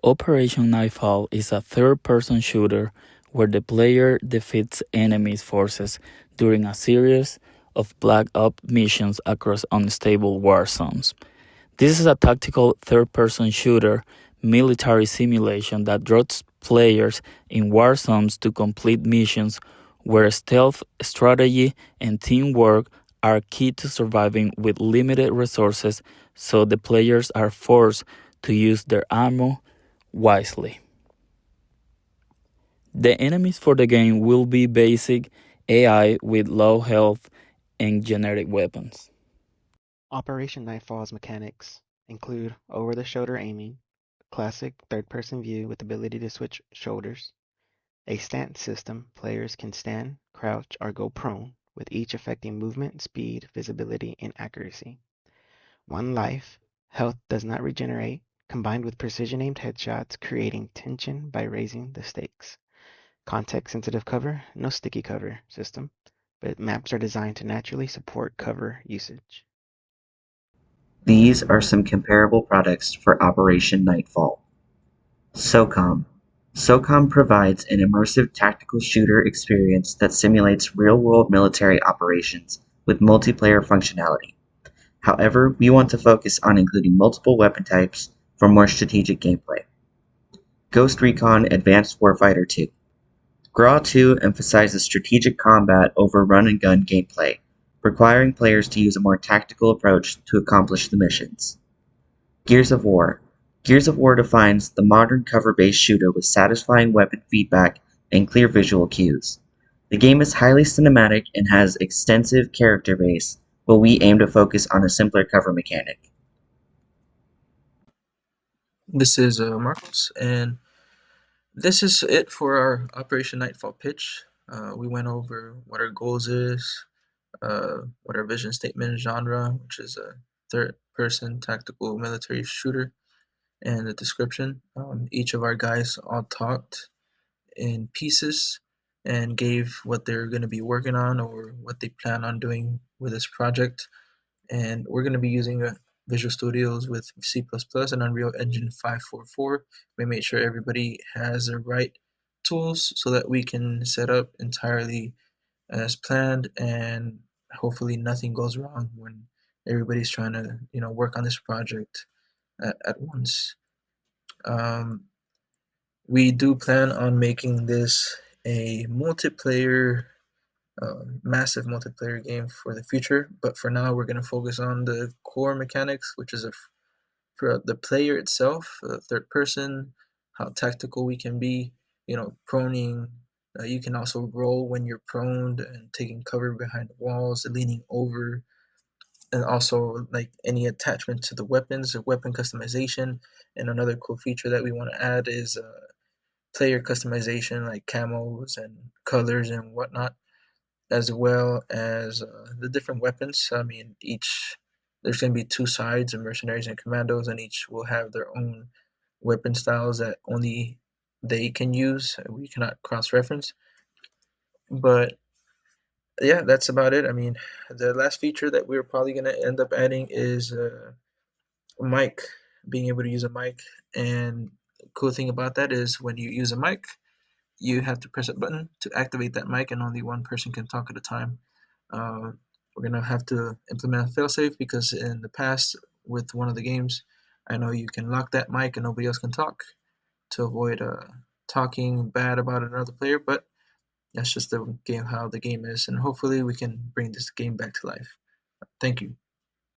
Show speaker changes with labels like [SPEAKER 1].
[SPEAKER 1] Operation Nightfall is a third-person shooter where the player defeats enemies' forces during a series of Black Ops missions across unstable war zones. This is a tactical third-person shooter military simulation that draws players in war zones to complete missions where stealth, strategy, and teamwork are key to surviving with limited resources, so the players are forced to use their ammo wisely. The enemies for the game will be basic AI with low health and generic weapons.
[SPEAKER 2] Operation Nightfall's mechanics include over-the-shoulder aiming, classic third-person view with ability to switch shoulders, a stance system, players can stand, crouch, or go prone, with each affecting movement, speed, visibility, and accuracy. One life, health does not regenerate, combined with precision-aimed headshots, creating tension by raising the stakes. Context-sensitive cover, no sticky cover system, but maps are designed to naturally support cover usage.
[SPEAKER 3] These are some comparable products for Operation Nightfall. SOCOM. SOCOM provides an immersive tactical shooter experience that simulates real-world military operations with multiplayer functionality. However, we want to focus on including multiple weapon types for more strategic gameplay. Ghost Recon Advanced Warfighter 2. GRAW 2 emphasizes strategic combat over run-and-gun gameplay, requiring players to use a more tactical approach to accomplish the missions. Gears of War. Gears of War defines the modern cover-based shooter with satisfying weapon feedback and clear visual cues. The game is highly cinematic and has extensive character base, but we aim to focus on a simpler cover mechanic.
[SPEAKER 4] This is Marcos, and this is it for our Operation Nightfall pitch. We went over what our goals is, what our vision statement genre, which is a third-person tactical military shooter, and the description. Each of our guys all talked in pieces and gave what they're going to be working on or what they plan on doing with this project. And we're going to be using Visual Studios with C++ and Unreal Engine 544. We made sure everybody has the right tools so that we can set up entirely as planned, and hopefully nothing goes wrong when everybody's trying to work on this project at once. We do plan on making this a multiplayer massive multiplayer game for the future, but for now we're going to focus on the core mechanics, which is for the player itself, third person, how tactical we can be, proning. You can also roll when you're prone and taking cover behind the walls, leaning over, and also like any attachment to the weapons, weapon customization. And another cool feature that we want to add is player customization, like camos and colors and whatnot, as well as the different weapons. I mean, there's going to be two sides, of mercenaries and commandos, and each will have their own weapon styles that only they can use. We cannot cross-reference. But yeah, that's about it. I mean, the last feature that we're probably going to end up adding is a mic, being able to use a mic. And the cool thing about that is when you use a mic, you have to press a button to activate that mic, and only one person can talk at a time. Uh, we're gonna have to implement a failsafe because in the past with one of the games, I know you can lock that mic and nobody else can talk to avoid talking bad about another player. But that's just the game, how the game is, and hopefully we can bring this game back to life. Thank you.